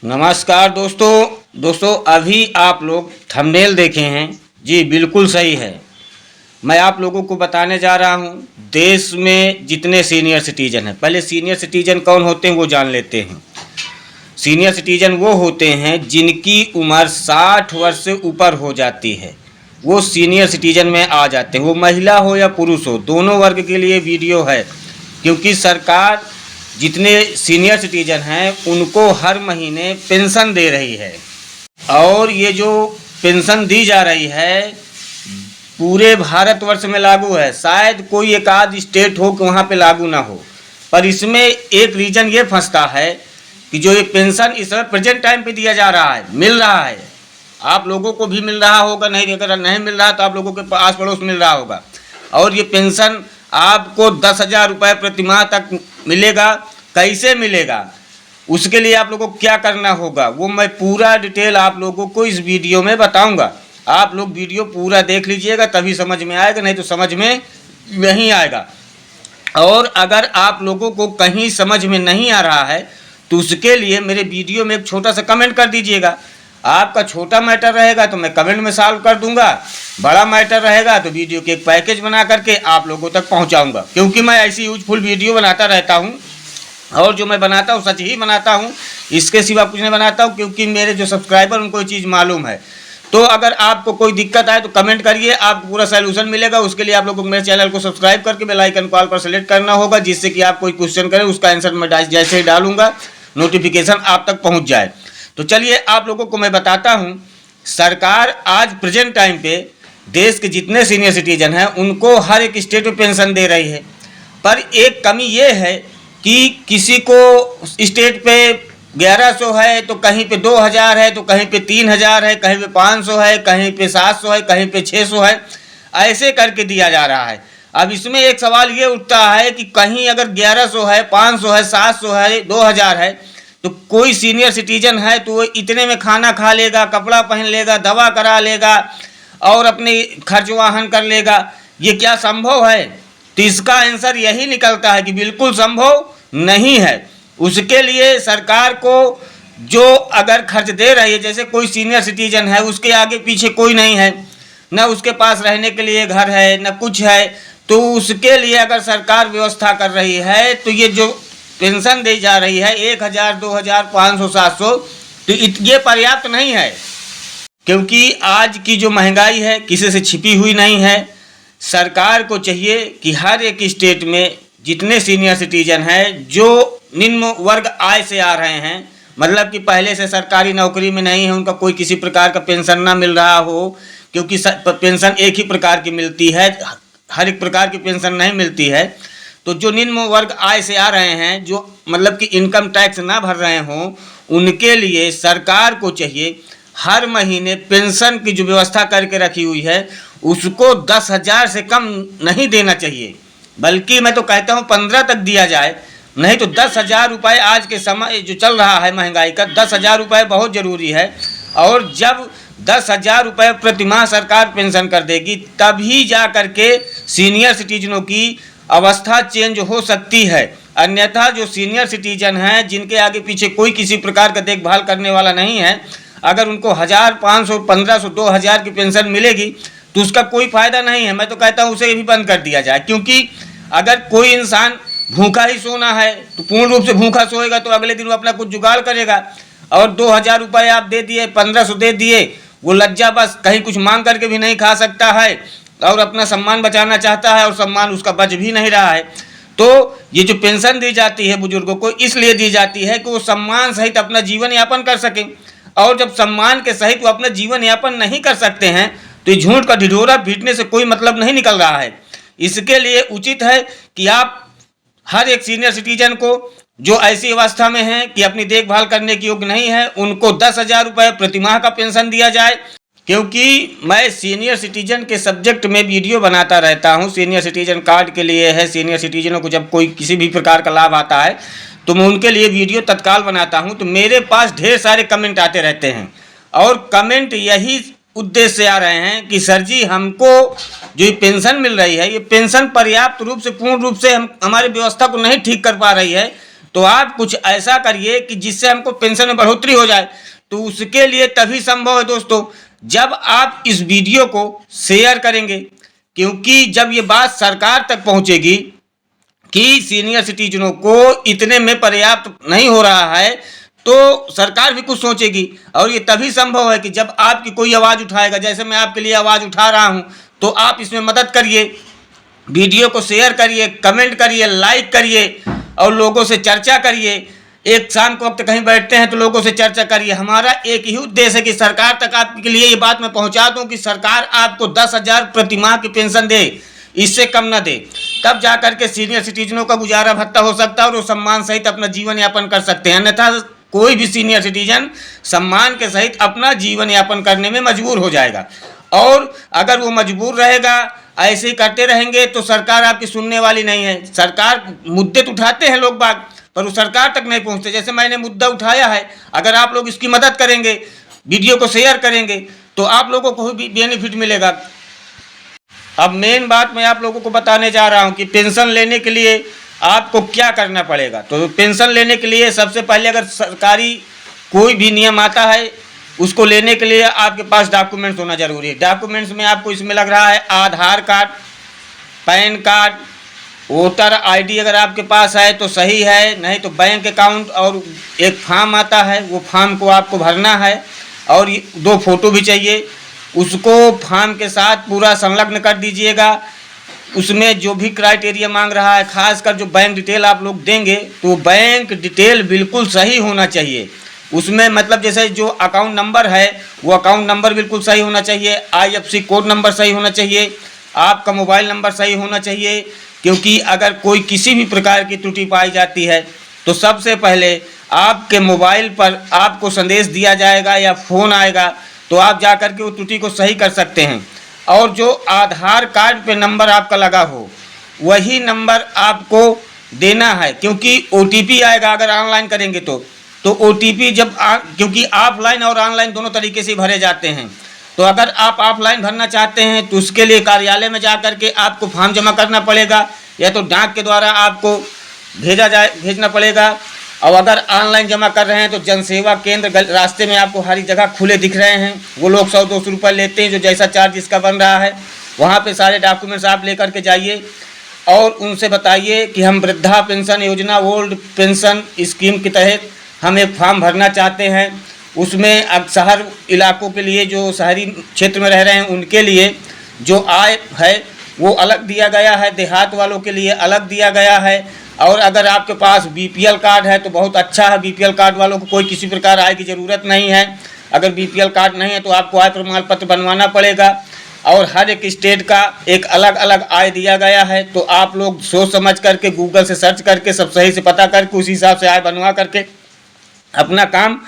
नमस्कार दोस्तों अभी आप लोग थंबनेल देखे हैं जी, बिल्कुल सही है। मैं आप लोगों को बताने जा रहा हूं देश में जितने सीनियर सिटीजन हैं। पहले सीनियर सिटीजन कौन होते हैं वो जान लेते हैं। सीनियर सिटीजन वो होते हैं जिनकी उम्र 60 वर्ष से ऊपर हो जाती है, वो सीनियर सिटीजन में आ जाते हैं। वो महिला हो या पुरुष हो, दोनों वर्ग के लिए वीडियो है, क्योंकि सरकार जितने सीनियर सिटीजन हैं उनको हर महीने पेंशन दे रही है। और ये जो पेंशन दी जा रही है पूरे भारतवर्ष में लागू है। शायद कोई एक आध स्टेट हो कि वहाँ पे लागू ना हो, पर इसमें एक रीज़न ये फंसता है कि जो ये पेंशन इस समय प्रेजेंट टाइम पे दिया जा रहा है, मिल रहा है, आप लोगों को भी मिल रहा होगा, नहीं अगर नहीं मिल रहा तो आप लोगों के आस पड़ोस मिल रहा होगा। और ये पेंशन आपको 10,000 रुपये प्रति माह तक मिलेगा। कैसे मिलेगा, उसके लिए आप लोगों को क्या करना होगा वो मैं पूरा डिटेल आप लोगों को इस वीडियो में बताऊंगा। आप लोग वीडियो पूरा देख लीजिएगा, तभी समझ में आएगा, नहीं तो समझ में नहीं आएगा। और अगर आप लोगों को कहीं समझ में नहीं आ रहा है तो उसके लिए मेरे वीडियो में एक छोटा सा कमेंट कर दीजिएगा। आपका छोटा मैटर रहेगा तो मैं कमेंट में सॉल्व कर दूंगा, बड़ा मैटर रहेगा तो वीडियो के एक पैकेज बना करके आप लोगों तक पहुंचाऊंगा। क्योंकि मैं ऐसी यूजफुल वीडियो बनाता रहता हूं और जो मैं बनाता हूं सच ही बनाता हूं, इसके सिवा कुछ नहीं बनाता हूं, क्योंकि मेरे जो सब्सक्राइबर उनको ये चीज़ मालूम है। तो अगर आपको कोई दिक्कत आए तो कमेंट करिए, आपको पूरा सोल्यूशन मिलेगा। उसके लिए आप लोगों को मेरे चैनल को सब्सक्राइब करके बेल आइकन कॉल पर सेलेक्ट करना होगा, जिससे कि आप कोई क्वेश्चन करें उसका आंसर मैं जैसे ही डालूंगा नोटिफिकेशन आप तक पहुँच जाए। तो चलिए आप लोगों को मैं बताता हूँ, सरकार आज प्रेजेंट टाइम पे देश के जितने सीनियर सिटीजन हैं उनको हर एक स्टेट में पेंशन दे रही है। पर एक कमी ये है कि किसी को स्टेट पे 1100 है तो कहीं पे 2000 है, तो कहीं पे 3000 है, कहीं पे 500 है, कहीं पे 700 है, कहीं पे 600 है, ऐसे करके दिया जा रहा है। अब इसमें एक सवाल ये उठता है कि कहीं अगर 1100 है, 500 है, 700 है, 2000 है, तो कोई सीनियर सिटीजन है तो वो इतने में खाना खा लेगा, कपड़ा पहन लेगा, दवा करा लेगा और अपने खर्च वाहन कर लेगा। ये क्या संभव है? तो इसका आंसर यही निकलता है कि बिल्कुल संभव नहीं है। उसके लिए सरकार को जो अगर खर्च दे रही है, जैसे कोई सीनियर सिटीजन है उसके आगे पीछे कोई नहीं है, न उसके पास रहने के लिए घर है न कुछ है, तो उसके लिए अगर सरकार व्यवस्था कर रही है तो ये जो पेंशन दी जा रही है 1000, 2000, 500, 700, तो ये पर्याप्त नहीं है। क्योंकि आज की जो महंगाई है किसी से छिपी हुई नहीं है। सरकार को चाहिए कि हर एक स्टेट में जितने सीनियर सिटीजन हैं जो निम्न वर्ग आय से आ रहे हैं, मतलब कि पहले से सरकारी नौकरी में नहीं है, उनका कोई किसी प्रकार का पेंशन ना मिल रहा हो, क्योंकि पेंशन एक ही प्रकार की मिलती है, हर एक प्रकार की पेंशन नहीं मिलती है। तो जो निम्न वर्ग आय से आ रहे हैं, जो मतलब कि इनकम टैक्स ना भर रहे हों, उनके लिए सरकार को चाहिए हर महीने पेंशन की जो व्यवस्था करके रखी हुई है उसको 10,000 से कम नहीं देना चाहिए, बल्कि मैं तो कहता हूँ 15 तक दिया जाए। नहीं तो 10,000 रुपये आज के समय जो चल रहा है महंगाई का, 10,000 रुपये बहुत ज़रूरी है। और जब 10,000 रुपये प्रति माह सरकार पेंशन कर देगी तभी जा कर के सीनियर सिटीजनों की अवस्था चेंज हो सकती है। अन्यथा जो सीनियर सिटीजन हैं जिनके आगे पीछे कोई किसी प्रकार का देखभाल करने वाला नहीं है, अगर उनको 1000, 500, 1500, 2000 की पेंशन मिलेगी तो उसका कोई फ़ायदा नहीं है। मैं तो कहता हूँ उसे भी बंद कर दिया जाए, क्योंकि अगर कोई इंसान भूखा ही सोना है तो पूर्ण रूप से भूखा सोएगा तो अगले दिन वो अपना कुछ जुगाड़ करेगा। और 2000 रुपये आप दे दिए, 1500 दे दिए, वो लज्जा बस कहीं कुछ मांग करके भी नहीं खा सकता है और अपना सम्मान बचाना चाहता है और सम्मान उसका बच भी नहीं रहा है। तो ये जो पेंशन दी जाती है बुजुर्गों को इसलिए दी जाती है कि वो सम्मान सहित अपना जीवन यापन कर सकें। और जब सम्मान के सहित वो अपना जीवन यापन नहीं कर सकते हैं तो ये झूठ का ढिढोरा पीटने से कोई मतलब नहीं निकल रहा है। इसके लिए उचित है कि आप हर एक सीनियर सिटीजन को जो ऐसी अवस्था में हैं कि अपनी देखभाल करने के योग्य नहीं है, उनको 10,000 रुपये प्रति माह का पेंशन दिया जाए। क्योंकि मैं सीनियर सिटीजन के सब्जेक्ट में वीडियो बनाता रहता हूं, सीनियर सिटीजन कार्ड के लिए है, सीनियर सिटीजनों को जब कोई किसी भी प्रकार का लाभ आता है तो मैं उनके लिए वीडियो तत्काल बनाता हूं। तो मेरे पास ढेर सारे कमेंट आते रहते हैं और कमेंट यही उद्देश्य से आ रहे हैं कि सर जी हमको जो ये पेंशन मिल रही है, ये पेंशन पर्याप्त रूप से पूर्ण रूप से हमारी व्यवस्था को नहीं ठीक कर पा रही है। तो आप कुछ ऐसा करिए कि जिससे हमको पेंशन में बढ़ोतरी हो जाए। तो उसके लिए तभी संभव है दोस्तों जब आप इस वीडियो को शेयर करेंगे, क्योंकि जब ये बात सरकार तक पहुंचेगी कि सीनियर सिटीजनों को इतने में पर्याप्त नहीं हो रहा है, तो सरकार भी कुछ सोचेगी। और ये तभी संभव है कि जब आपकी कोई आवाज़ उठाएगा, जैसे मैं आपके लिए आवाज़ उठा रहा हूँ, तो आप इसमें मदद करिए, वीडियो को शेयर करिए, कमेंट करिए, लाइक करिए और लोगों से चर्चा करिए। एक शाम को वक्त कहीं बैठते हैं तो लोगों से चर्चा करिए। हमारा एक ही उद्देश्य है कि सरकार तक आपके लिए ये बात मैं पहुंचा दूं कि सरकार आपको 10,000 प्रति माह की पेंशन दे, इससे कम ना दे। तब जा करके सीनियर सिटीजनों का गुजारा भत्ता हो सकता है और वो सम्मान सहित अपना जीवन यापन कर सकते हैं। अन्यथा कोई भी सीनियर सिटीजन सम्मान के सहित अपना जीवन यापन करने में मजबूर हो जाएगा। और अगर वो मजबूर रहेगा, ऐसे ही करते रहेंगे, तो सरकार आपकी सुनने वाली नहीं है। सरकार मुद्दे तो उठाते हैं लोग बाग, पर वो सरकार तक नहीं पहुंचते। जैसे मैंने मुद्दा उठाया है, अगर आप लोग इसकी मदद करेंगे, वीडियो को शेयर करेंगे, तो आप लोगों को भी बेनिफिट मिलेगा। अब मेन बात मैं आप लोगों को बताने जा रहा हूं कि पेंशन लेने के लिए आपको क्या करना पड़ेगा। तो पेंशन लेने के लिए सबसे पहले अगर सरकारी कोई भी नियम आता है, उसको लेने के लिए आपके पास डॉक्यूमेंट्स होना जरूरी है। डॉक्यूमेंट्स में आपको इसमें लग रहा है Aadhaar card, PAN card, voter ID अगर आपके पास है तो सही है, नहीं तो बैंक अकाउंट और एक फॉर्म आता है, वो फॉर्म को आपको भरना है और 2 फोटो भी चाहिए। उसको फॉर्म के साथ पूरा संलग्न कर दीजिएगा। उसमें जो भी क्राइटेरिया मांग रहा है, खासकर जो बैंक डिटेल आप लोग देंगे, तो बैंक डिटेल बिल्कुल सही होना चाहिए। उसमें मतलब जैसे जो अकाउंट नंबर है वो अकाउंट नंबर बिल्कुल सही होना चाहिए, IFSC कोड नंबर सही होना चाहिए, आपका मोबाइल नंबर सही होना चाहिए। क्योंकि अगर कोई किसी भी प्रकार की त्रुटि पाई जाती है तो सबसे पहले आपके मोबाइल पर आपको संदेश दिया जाएगा या फ़ोन आएगा, तो आप जा कर के वो त्रुटि को सही कर सकते हैं। और जो आधार कार्ड पे नंबर आपका लगा हो वही नंबर आपको देना है, क्योंकि OTP आएगा अगर ऑनलाइन करेंगे तो OTP क्योंकि ऑफलाइन और ऑनलाइन दोनों तरीके से भरे जाते हैं। तो अगर आप ऑफलाइन भरना चाहते हैं तो उसके लिए कार्यालय में जा कर के आपको फॉर्म जमा करना पड़ेगा, या तो डाक के द्वारा आपको भेजना पड़ेगा। और अगर ऑनलाइन जमा कर रहे हैं तो जनसेवा केंद्र रास्ते में आपको हर जगह खुले दिख रहे हैं, वो लोग 100-200 रुपये लेते हैं, जो जैसा चार्ज इसका बन रहा है। वहाँ पे सारे डॉक्यूमेंट्स आप लेकर के जाइए और उनसे बताइए कि हम वृद्धा पेंशन योजना, ओल्ड पेंशन स्कीम के तहत हम एक फॉर्म भरना चाहते हैं। उसमें अब शहर इलाकों के लिए, जो शहरी क्षेत्र में रह रहे हैं उनके लिए जो आय है वो अलग दिया गया है, देहात वालों के लिए अलग दिया गया है। और अगर आपके पास BPL कार्ड है तो बहुत अच्छा है, BPL कार्ड वालों को कोई किसी प्रकार आय की ज़रूरत नहीं है। अगर BPL कार्ड नहीं है तो आपको आय प्रमाण पत्र बनवाना पड़ेगा। और हर एक स्टेट का एक अलग अलग आय दिया गया है, तो आप लोग सोच समझ करके गूगल से सर्च करके सब सही से पता करके उसी हिसाब से आय बनवा करके अपना काम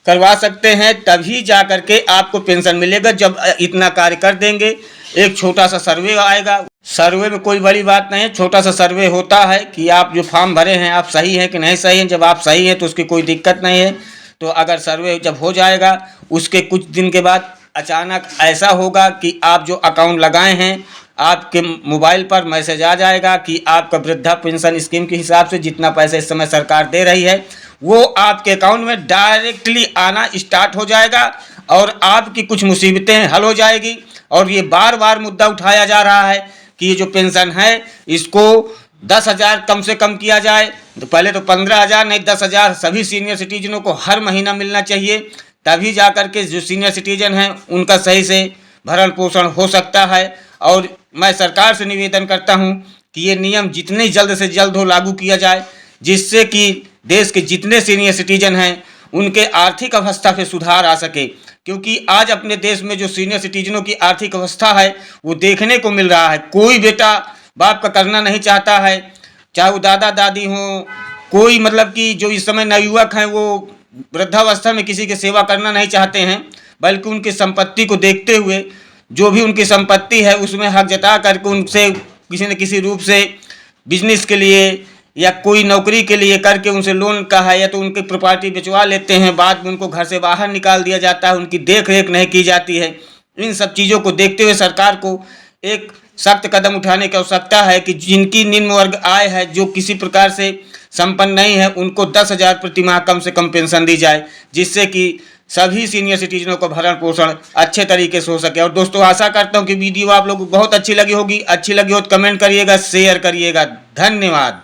करवा सकते हैं। तभी जा कर के आपको पेंशन मिलेगा। जब इतना कार्य कर देंगे, एक छोटा सा सर्वे आएगा, सर्वे में कोई बड़ी बात नहीं है, छोटा सा सर्वे होता है कि आप जो फॉर्म भरे हैं आप सही हैं कि नहीं सही हैं। जब आप सही हैं तो उसकी कोई दिक्कत नहीं है। तो अगर सर्वे जब हो जाएगा, उसके कुछ दिन के बाद अचानक ऐसा होगा कि आप जो अकाउंट लगाए हैं आपके मोबाइल पर मैसेज आ जाएगा कि आपका वृद्धा पेंशन स्कीम के हिसाब से जितना पैसा इस समय सरकार दे रही है वो आपके अकाउंट में डायरेक्टली आना स्टार्ट हो जाएगा और आपकी कुछ मुसीबतें हल हो जाएगी। और ये बार बार मुद्दा उठाया जा रहा है कि ये जो पेंशन है इसको 10,000 कम से कम किया जाए। तो पहले तो 15,000 नहीं 10,000 सभी सीनियर सिटीजनों को हर महीना मिलना चाहिए। तभी जा कर के जो सीनियर सिटीजन हैं उनका सही से भरण पोषण हो सकता है। और मैं सरकार से निवेदन करता हूं कि ये नियम जितने जल्द से जल्द हो लागू किया जाए, जिससे कि देश के जितने सीनियर सिटीजन हैं उनके आर्थिक अवस्था पे सुधार आ सके। क्योंकि आज अपने देश में जो सीनियर सिटीजनों की आर्थिक अवस्था है वो देखने को मिल रहा है। कोई बेटा बाप का करना नहीं चाहता है, चाहे वो दादा दादी हों, कोई मतलब कि जो इस समय नवयुवक हैं वो वृद्धावस्था में किसी की सेवा करना नहीं चाहते हैं, बल्कि उनकी संपत्ति को देखते हुए जो भी उनकी संपत्ति है उसमें हक जता करके उनसे किसी न किसी रूप से बिजनेस के लिए या कोई नौकरी के लिए करके उनसे लोन का है या तो उनकी प्रॉपर्टी बेचवा लेते हैं। बाद में उनको घर से बाहर निकाल दिया जाता है, उनकी देख रेख नहीं की जाती है। इन सब चीज़ों को देखते हुए सरकार को एक सख्त कदम उठाने की आवश्यकता है कि जिनकी निम्न वर्ग आय है, जो किसी प्रकार से संपन्न नहीं है उनको 10,000 प्रति माह कम से कम पेंशन दी जाए, जिससे कि सभी सीनियर सिटीजनों को भरण पोषण अच्छे तरीके से हो सके। और दोस्तों आशा करता हूँ कि वीडियो आप लोगों को बहुत अच्छी लगी होगी। अच्छी लगी हो तो कमेंट करिएगा, शेयर करिएगा। धन्यवाद।